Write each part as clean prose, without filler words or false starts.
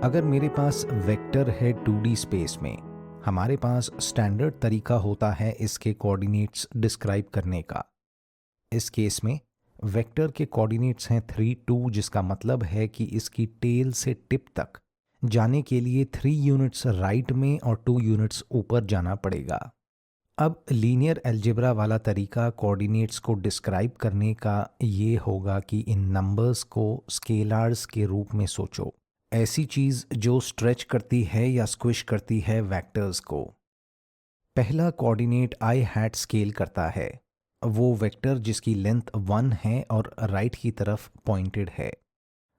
अगर मेरे पास वेक्टर है 2D स्पेस में, हमारे पास स्टैंडर्ड तरीका होता है इसके कोऑर्डिनेट्स डिस्क्राइब करने का। इस केस में वेक्टर के कोऑर्डिनेट्स हैं 3 2, जिसका मतलब है कि इसकी टेल से टिप तक जाने के लिए 3 यूनिट्स राइट में और 2 यूनिट्स ऊपर जाना पड़ेगा। अब लीनियर अलजेब्रा वाला तरीका कोऑर्डिनेट्स को डिस्क्राइब करने का ये होगा कि इन नंबर्स को स्केलर्स के रूप में सोचो, ऐसी चीज़ जो स्ट्रेच करती है या स्क्विश करती है वेक्टर्स को। पहला कोऑर्डिनेट आई हैट स्केल करता है, वो वेक्टर जिसकी लेंथ 1 है और राइट की तरफ पॉइंटेड है।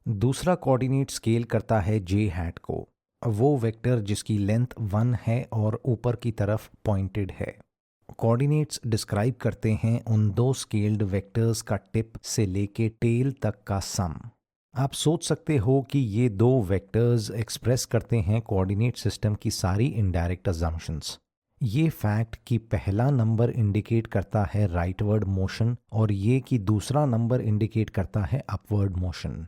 दूसरा कोऑर्डिनेट स्केल करता है जे हैट को, वो वेक्टर जिसकी लेंथ 1 है और ऊपर की तरफ पॉइंटेड है। कोऑर्डिनेट्स डिस्क्राइब करते हैं उन दो स्केल्ड वेक्टर्स का टिप से लेके टेल तक का सम। आप सोच सकते हो कि ये दो वेक्टर्स एक्सप्रेस करते हैं कोऑर्डिनेट सिस्टम की सारी इनडायरेक्ट अजम्पशंस। ये फैक्ट कि पहला नंबर इंडिकेट करता है राइटवर्ड मोशन और ये कि दूसरा नंबर इंडिकेट करता है अपवर्ड मोशन।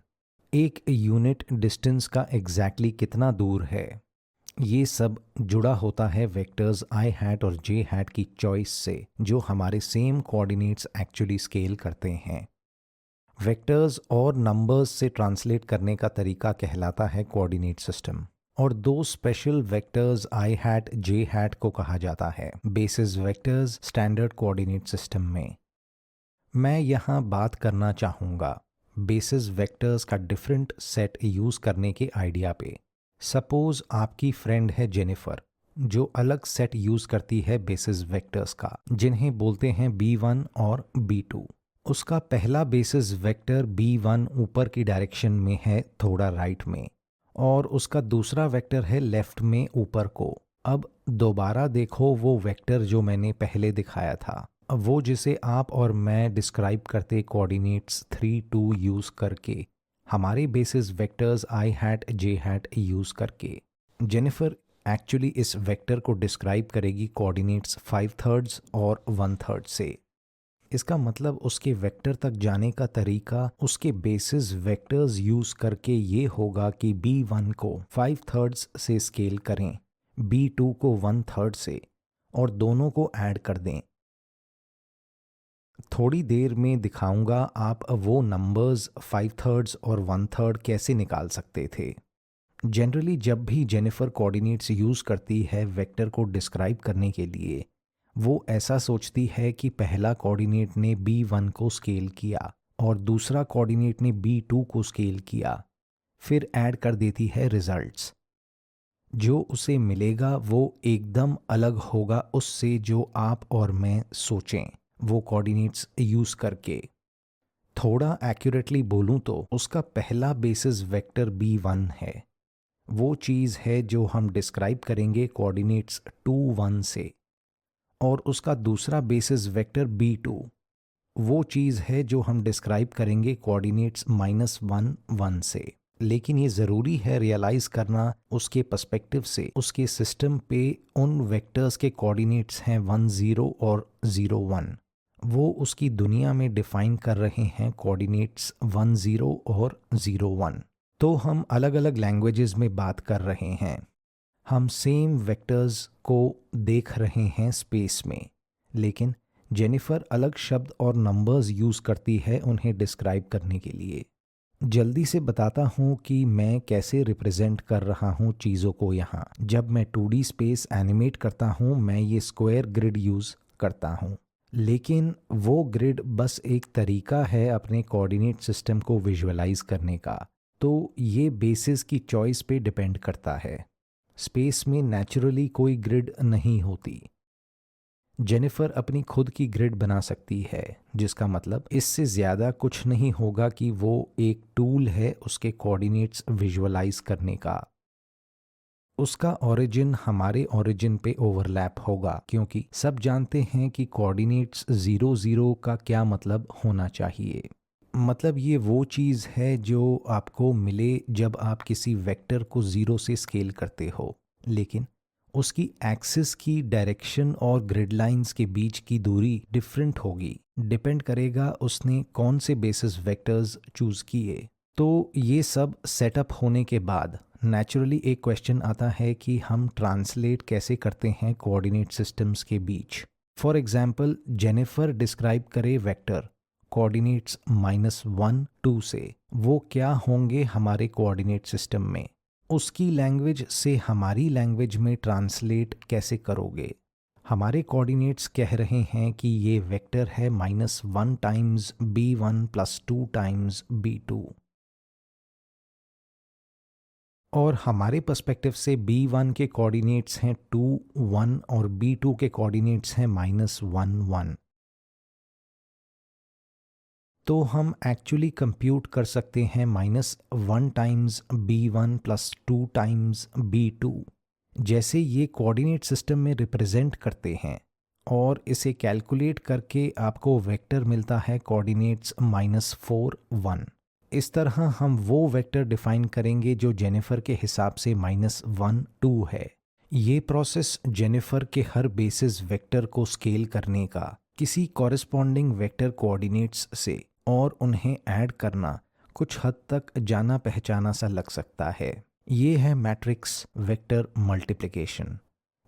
एक यूनिट डिस्टेंस का एग्जैक्टली कितना दूर है, ये सब जुड़ा होता है वेक्टर्स आई हैट और जे हैट की चॉइस से, जो हमारे सेम कोऑर्डिनेट्स एक्चुअली स्केल करते हैं। वेक्टर्स और नंबर्स से ट्रांसलेट करने का तरीका कहलाता है कोऑर्डिनेट सिस्टम, और दो स्पेशल वेक्टर्स आई हैट जे हैट को कहा जाता है basis vectors standard coordinate system में। मैं यहाँ बात करना चाहूँगा बेसिस वेक्टर्स का डिफरेंट सेट यूज़ करने के आइडिया पे। सपोज आपकी फ्रेंड है जेनिफर, जो अलग सेट यूज़ करती है बेसिस वेक्टर्स का, जिन्हें बोलते हैं B1 और B2। उसका पहला बेसिस वेक्टर B1 ऊपर की डायरेक्शन में है, थोड़ा राइट में, और उसका दूसरा वेक्टर है लेफ्ट में ऊपर को। अब दोबारा देखो वो वेक्टर जो मैंने पहले दिखाया था, वो जिसे आप और मैं डिस्क्राइब करते कोऑर्डिनेट्स 3 2 यूज़ करके, हमारे बेसिस वेक्टर्स आई हैट जे हैट यूज़ करके। जेनिफर एक्चुअली इस वेक्टर को डिस्क्राइब करेगी कोऑर्डिनेट्स 5/3 और 1/3 से। इसका मतलब उसके वेक्टर तक जाने का तरीका उसके बेसिस वेक्टर्स यूज़ करके ये होगा कि B1 को 5/3 से स्केल करें, B2 को 1/3 से, और दोनों को ऐड कर दें। थोड़ी देर में दिखाऊंगा आप वो नंबर्स 5/3 और 1/3 कैसे निकाल सकते थे। जनरली जब भी जेनिफर कोऑर्डिनेट्स यूज़ करती है वेक्टर को डिस्क्राइब करने के लिए, वो ऐसा सोचती है कि पहला कोऑर्डिनेट ने B1 को स्केल किया और दूसरा कोऑर्डिनेट ने B2 को स्केल किया, फिर ऐड कर देती है रिजल्ट्स। जो उसे मिलेगा वो एकदम अलग होगा उससे जो आप और मैं सोचें वो कोऑर्डिनेट्स यूज़ करके। थोड़ा एक्यूरेटली बोलूं तो उसका पहला बेसिस वेक्टर B1 है, वो चीज़ है जो हम डिस्क्राइब करेंगे कोऑर्डिनेट्स 2 1 से, और उसका दूसरा बेसिस वेक्टर B2 वो चीज़ है जो हम डिस्क्राइब करेंगे कोऑर्डिनेट्स -1 1 से। लेकिन ये ज़रूरी है रियलाइज़ करना उसके पर्सपेक्टिव से, उसके सिस्टम पे उन वेक्टर्स के कोऑर्डिनेट्स हैं 1 0 और 0 1। वो उसकी दुनिया में डिफ़ाइन कर रहे हैं कोऑर्डिनेट्स 1 0 और 0 1। तो हम अलग अलग लैंग्वेजेस में बात कर रहे हैं, हम सेम वेक्टर्स को देख रहे हैं स्पेस में, लेकिन जेनिफर अलग शब्द और नंबर्स यूज़ करती है उन्हें डिस्क्राइब करने के लिए। जल्दी से बताता हूँ कि मैं कैसे रिप्रेजेंट कर रहा हूँ चीज़ों को यहाँ। जब मैं 2D स्पेस एनिमेट करता हूँ मैं ये स्क्वायर ग्रिड यूज़ करता हूँ, लेकिन वो ग्रिड बस एक तरीका है अपने कोऑर्डिनेट सिस्टम को विजुअलाइज करने का, तो ये बेसिस की चॉइस पे डिपेंड करता है। स्पेस में नेचुरली कोई ग्रिड नहीं होती। जेनिफर अपनी खुद की ग्रिड बना सकती है, जिसका मतलब इससे ज़्यादा कुछ नहीं होगा कि वो एक टूल है उसके कोऑर्डिनेट्स विजुअलाइज करने का। उसका ओरिजिन हमारे ओरिजिन पे ओवरलैप होगा, क्योंकि सब जानते हैं कि कोऑर्डिनेट्स 0 0 का क्या मतलब होना चाहिए। मतलब ये वो चीज़ है जो आपको मिले जब आप किसी वेक्टर को 0 से स्केल करते हो, लेकिन उसकी एक्सिस की डायरेक्शन और ग्रिड लाइंस के बीच की दूरी डिफरेंट होगी, डिपेंड करेगा उसने कौन से बेसिस वेक्टर्स चूज़ किए। तो ये सब सेटअप होने के बाद नेचुरली एक क्वेश्चन आता है कि हम ट्रांसलेट कैसे करते हैं कोऑर्डिनेट सिस्टम्स के बीच। फॉर एग्जांपल, जेनिफर डिस्क्राइब करे वेक्टर कोऑर्डिनेट्स -1 2 से, वो क्या होंगे हमारे कोऑर्डिनेट सिस्टम में। उसकी लैंग्वेज से हमारी लैंग्वेज में ट्रांसलेट कैसे करोगे। हमारे कोऑर्डिनेट्स कह रहे हैं कि ये वेक्टर है -1 times b1 plus 2 times b2, और हमारे पर्सपेक्टिव से b1 के कोऑर्डिनेट्स हैं 2 1 और b2 के कोऑर्डिनेट्स हैं -1 1। तो हम एक्चुअली कंप्यूट कर सकते हैं -1 times b1 plus 2 times b2 जैसे ये कोऑर्डिनेट सिस्टम में रिप्रेजेंट करते हैं, और इसे कैलकुलेट करके आपको वेक्टर मिलता है कोऑर्डिनेट्स -4 1। इस तरह हम वो वेक्टर डिफाइन करेंगे जो जेनिफर के हिसाब से -1 2 है। ये प्रोसेस जेनिफर के हर बेसिस वेक्टर को स्केल करने का, किसी कॉरेस्पॉन्डिंग वेक्टर कोऑर्डिनेट्स से, और उन्हें ऐड करना कुछ हद तक जाना पहचाना सा लग सकता है। ये है मैट्रिक्स वेक्टर मल्टीप्लिकेशन।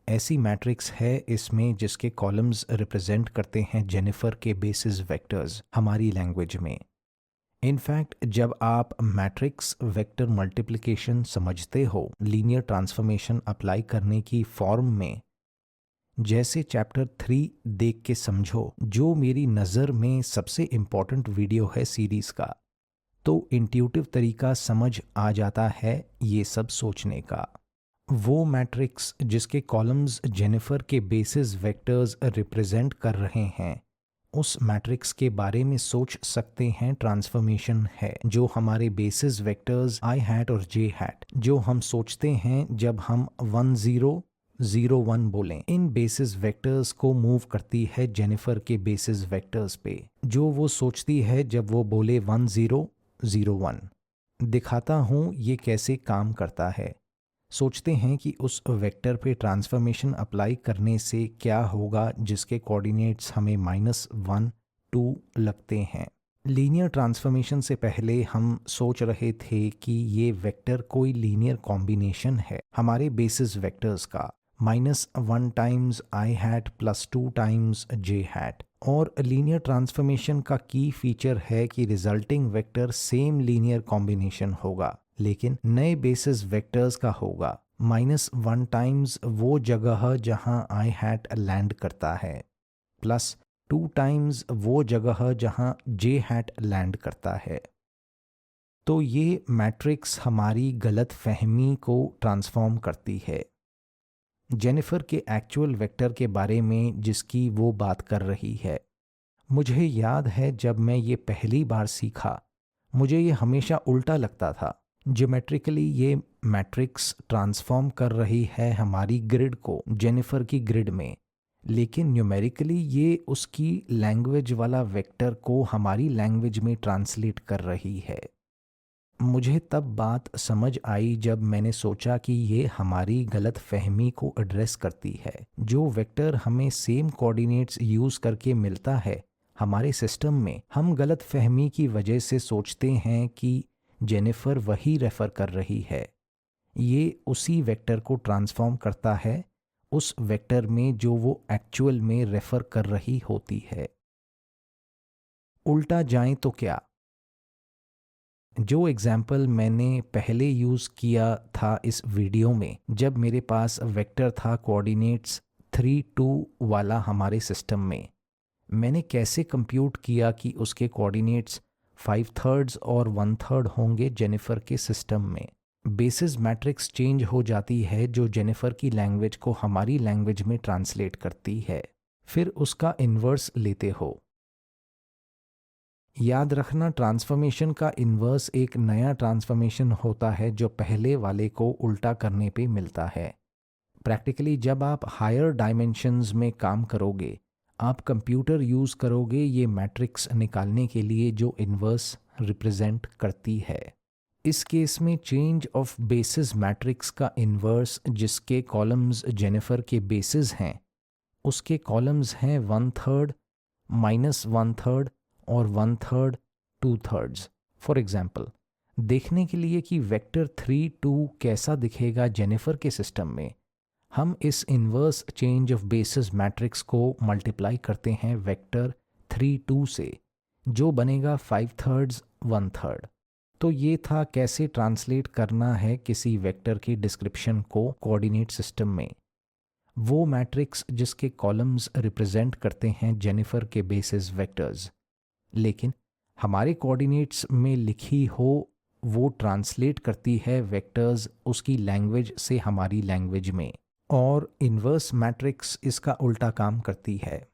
ऐसी मैट्रिक्स है इसमें जिसके कॉलम्स रिप्रेजेंट करते हैं जेनिफर के बेसिस वेक्टर्स हमारी लैंग्वेज में। इनफैक्ट जब आप मैट्रिक्स वेक्टर मल्टीप्लिकेशन समझते हो लीनियर ट्रांसफॉर्मेशन अप्लाई करने की फॉर्म में, जैसे चैप्टर 3 देख के समझो, जो मेरी नज़र में सबसे इम्पॉर्टेंट वीडियो है सीरीज़ का, तो इंट्यूटिव तरीका समझ आ जाता है ये सब सोचने का। वो मैट्रिक्स जिसके कॉलम्स जेनिफर के बेसिस वेक्टर्स रिप्रेजेंट कर रहे हैं, उस मैट्रिक्स के बारे में सोच सकते हैं ट्रांसफॉर्मेशन है जो हमारे बेसिस वेक्टर्स आई हैट और जे हैट, जो हम सोचते हैं जब हम 1 0 0 1 बोलें, इन बेसिस वेक्टर्स को मूव करती है जेनिफर के बेसिस वेक्टर्स पे, जो वो सोचती है जब वो बोले 1 0 0 1। दिखाता हूँ ये कैसे काम करता है। सोचते हैं कि उस वेक्टर पे ट्रांसफॉर्मेशन अप्लाई करने से क्या होगा जिसके कोऑर्डिनेट्स हमें -1 2 लगते हैं। लीनियर ट्रांसफॉर्मेशन से पहले हम सोच रहे थे कि ये वेक्टर कोई लीनियर कॉम्बिनेशन है हमारे बेसिस वेक्टर्स का, -1 times I hat plus 2 times J hat. और लीनियर ट्रांसफॉर्मेशन का की फीचर है कि resulting vector same linear combination होगा, लेकिन नए बेसिस वेक्टर्स का होगा। -1 टाइम्स वो जगह जहां आई हैट लैंड करता है, प्लस 2 टाइम्स वो जगह जहां जे हैट लैंड करता है। तो ये मैट्रिक्स हमारी गलत फहमी को ट्रांसफॉर्म करती है जेनिफर के एक्चुअल वेक्टर के बारे में जिसकी वो बात कर रही है। मुझे याद है जब मैं ये पहली बार सीखा, मुझे ये हमेशा उल्टा लगता था। ज्योमेट्रिकली ये मैट्रिक्स ट्रांसफॉर्म कर रही है हमारी ग्रिड को जेनिफर की ग्रिड में, लेकिन न्यूमेरिकली ये उसकी लैंग्वेज वाला वेक्टर को हमारी लैंग्वेज में ट्रांसलेट कर रही है। मुझे तब बात समझ आई जब मैंने सोचा कि ये हमारी गलत फहमी को एड्रेस करती है। जो वेक्टर हमें सेम कोऑर्डिनेट्स यूज़ करके मिलता है हमारे सिस्टम में, हम गलत फहमी की वजह से सोचते हैं कि जेनिफर वही रेफ़र कर रही है। ये उसी वेक्टर को ट्रांसफॉर्म करता है उस वेक्टर में जो वो एक्चुअल में रेफ़र कर रही होती है। उल्टा जाए तो क्या? जो एग्जाम्पल मैंने पहले यूज़ किया था इस वीडियो में, जब मेरे पास वेक्टर था कोऑर्डिनेट्स 3 2 वाला हमारे सिस्टम में, मैंने कैसे कंप्यूट किया कि उसके कोऑर्डिनेट्स 5/3 और 1/3 होंगे जेनिफर के सिस्टम में। बेसिस मैट्रिक्स चेंज हो जाती है जो जेनिफर की लैंग्वेज को हमारी लैंग्वेज में ट्रांसलेट करती है, फिर उसका इन्वर्स लेते हो। याद रखना, ट्रांसफॉर्मेशन का इन्वर्स एक नया ट्रांसफॉर्मेशन होता है जो पहले वाले को उल्टा करने पे मिलता है। प्रैक्टिकली जब आप हायर डायमेंशंस में काम करोगे, आप कंप्यूटर यूज़ करोगे ये मैट्रिक्स निकालने के लिए जो इन्वर्स रिप्रेजेंट करती है। इस केस में चेंज ऑफ बेसिस मैट्रिक्स का इन्वर्स जिसके कॉलम्स जेनिफर के बेसिस हैं, उसके कॉलम्स हैं 1/3 -1/3 और 1/3 2/3। फॉर एग्जाम्पल, देखने के लिए कि वेक्टर 3 2 कैसा दिखेगा जेनिफर के सिस्टम में, हम इस inverse change of basis matrix को मल्टीप्लाई करते हैं वेक्टर 3 2 से, जो बनेगा 5/3 1/3। तो ये था कैसे ट्रांसलेट करना है किसी वेक्टर की डिस्क्रिप्शन को कोऑर्डिनेट सिस्टम में। वो मैट्रिक्स जिसके कॉलम्स रिप्रेजेंट करते हैं जेनिफर के बेसिस वेक्टर्स, लेकिन हमारे कोऑर्डिनेट्स में लिखी हो वो ट्रांसलेट करती है वेक्टर्स उसकी लैंग्वेज से हमारी लैंग्वेज में, और इन्वर्स मैट्रिक्स इसका उल्टा काम करती है।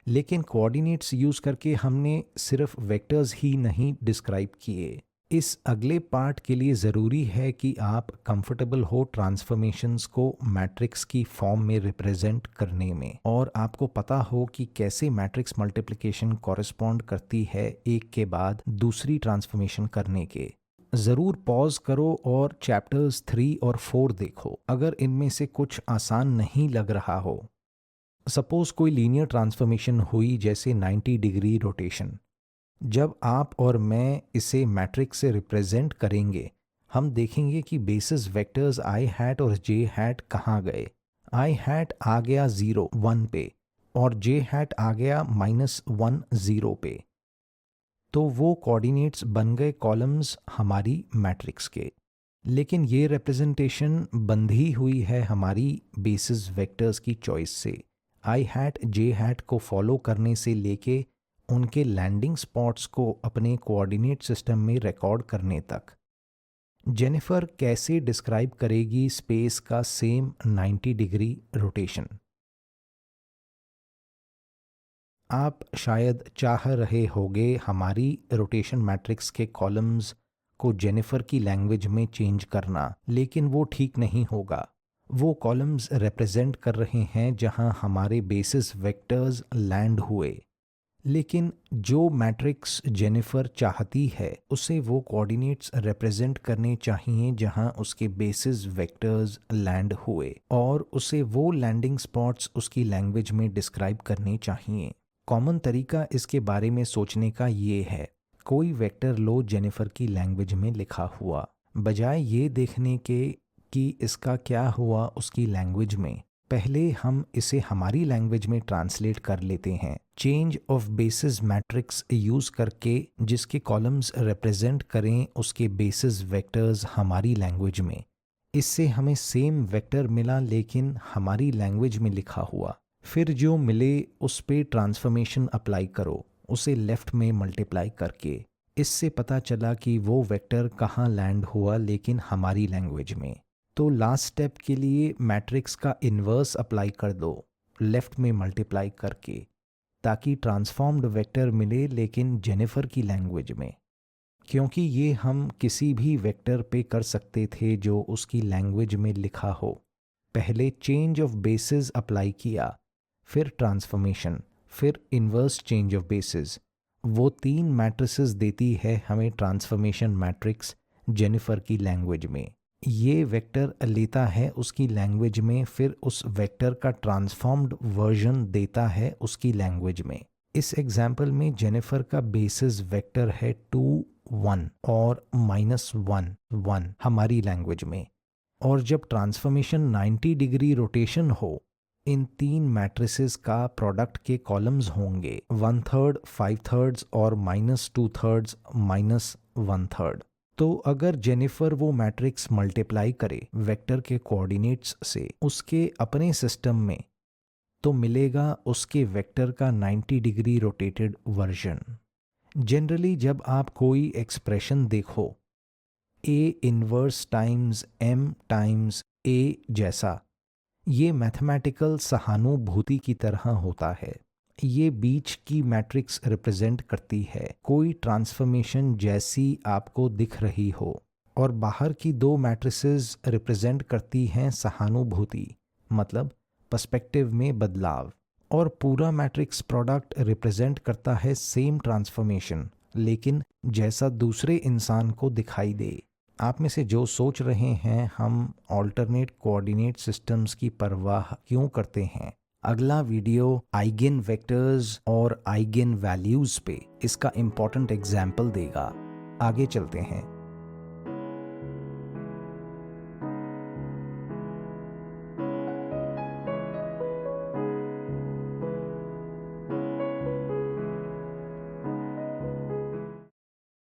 लेकिन कोऑर्डिनेट्स यूज़ करके हमने सिर्फ वेक्टर्स ही नहीं डिस्क्राइब किए। इस अगले पार्ट के लिए ज़रूरी है कि आप कंफर्टेबल हो ट्रांसफॉर्मेशंस को मैट्रिक्स की फॉर्म में रिप्रेजेंट करने में, और आपको पता हो कि कैसे मैट्रिक्स मल्टीप्लिकेशन कॉरेस्पॉन्ड करती है एक के बाद दूसरी ट्रांसफॉर्मेशन करने के। ज़रूर पॉज करो और चैप्टर्स 3 और 4 देखो अगर इनमें से कुछ आसान नहीं लग रहा हो। सपोज कोई लीनियर ट्रांसफॉर्मेशन हुई जैसे 90 डिग्री रोटेशन। जब आप और मैं इसे मैट्रिक्स से रिप्रेजेंट करेंगे, हम देखेंगे कि बेसिस वेक्टर्स आई हैट और जे हैट कहाँ गए। आई हैट आ गया 0 1 पे और जे हैट आ गया -1 0 पे। तो वो कोऑर्डिनेट्स बन गए कॉलम्स हमारी मैट्रिक्स के। लेकिन ये रिप्रेजेंटेशन बंधी हुई है हमारी बेसिस वेक्टर्स की चॉइस से। आई हैट जे हैट को फॉलो करने से लेके उनके लैंडिंग स्पॉट्स को अपने कोऑर्डिनेट सिस्टम में रिकॉर्ड करने तक। जेनिफर कैसे डिस्क्राइब करेगी स्पेस का सेम 90 डिग्री रोटेशन? आप शायद चाह रहे होंगे हमारी रोटेशन मैट्रिक्स के कॉलम्स को जेनिफर की लैंग्वेज में चेंज करना, लेकिन वो ठीक नहीं होगा। वो कॉलम्स रिप्रेजेंट कर रहे हैं जहां हमारे बेसिस वेक्टर्स लैंड हुए, लेकिन जो मैट्रिक्स जेनिफर चाहती है उसे वो कोऑर्डिनेट्स रिप्रेजेंट करने चाहिए जहां उसके बेसिस वेक्टर्स लैंड हुए, और उसे वो लैंडिंग स्पॉट्स उसकी लैंग्वेज में डिस्क्राइब करने चाहिए। कॉमन तरीका इसके बारे में सोचने का ये है, कोई वेक्टर लो जेनिफर की लैंग्वेज में लिखा हुआ, बजाय ये देखने के कि इसका क्या हुआ उसकी लैंग्वेज में, पहले हम इसे हमारी लैंग्वेज में ट्रांसलेट कर लेते हैं change of basis matrix use करके, जिसके कॉलम्स रिप्रेजेंट करें उसके बेसिस वेक्टर्स हमारी लैंग्वेज में। इससे हमें सेम वेक्टर मिला लेकिन हमारी लैंग्वेज में लिखा हुआ। फिर जो मिले उस पे ट्रांसफॉर्मेशन अप्लाई करो, उसे लेफ़्ट में मल्टीप्लाई करके। इससे पता चला कि वो वेक्टर कहाँ लैंड हुआ लेकिन हमारी लैंग्वेज में। तो लास्ट स्टेप के लिए मैट्रिक्स का इन्वर्स अप्लाई कर दो लेफ़्ट में मल्टीप्लाई करके, ताकि ट्रांसफॉर्म्ड वेक्टर मिले लेकिन जेनिफर की लैंग्वेज में। क्योंकि ये हम किसी भी वेक्टर पे कर सकते थे जो उसकी लैंग्वेज में लिखा हो। पहले चेंज ऑफ बेसिस अप्लाई किया, फिर ट्रांसफॉर्मेशन, फिर इन्वर्स चेंज ऑफ बेसिस। वो 3 मैट्रिसेस देती है हमें ट्रांसफॉर्मेशन मैट्रिक्स जेनिफर की लैंग्वेज में। ये वेक्टर लेता है उसकी लैंग्वेज में, फिर उस वेक्टर का ट्रांसफॉर्म्ड वर्जन देता है उसकी लैंग्वेज में। इस एग्जाम्पल में जेनिफर का बेसिस वेक्टर है 2 1 और -1 1 हमारी लैंग्वेज में। और जब ट्रांसफॉर्मेशन 90 डिग्री रोटेशन हो, इन 3 मैट्रिसेस का प्रोडक्ट के कॉलम्स होंगे 1/3 5/3 और -2/3 -1/3। तो अगर जेनिफर वो मैट्रिक्स मल्टीप्लाई करे वेक्टर के कोऑर्डिनेट्स से उसके अपने सिस्टम में, तो मिलेगा उसके वेक्टर का 90 डिग्री रोटेटेड वर्जन। जनरली जब आप कोई एक्सप्रेशन देखो A inverse times M times A जैसा, ये मैथमेटिकल सहानुभूति की तरह होता है। ये बीच की मैट्रिक्स रिप्रेजेंट करती है कोई ट्रांसफॉर्मेशन जैसी आपको दिख रही हो, और बाहर की 2 मैट्रिसेस रिप्रेजेंट करती हैं सहानुभूति, मतलब पर्सपेक्टिव में बदलाव, और पूरा मैट्रिक्स प्रोडक्ट रिप्रेजेंट करता है सेम ट्रांसफॉर्मेशन लेकिन जैसा दूसरे इंसान को दिखाई दे। आप में से जो सोच रहे हैं हम ऑल्टरनेट कोऑर्डिनेट सिस्टम्स की परवाह क्यों करते हैं, अगला वीडियो आइगन वेक्टर्स और आइगन वैल्यूज पे इसका इम्पोर्टेंट एग्जाम्पल देगा। आगे चलते हैं।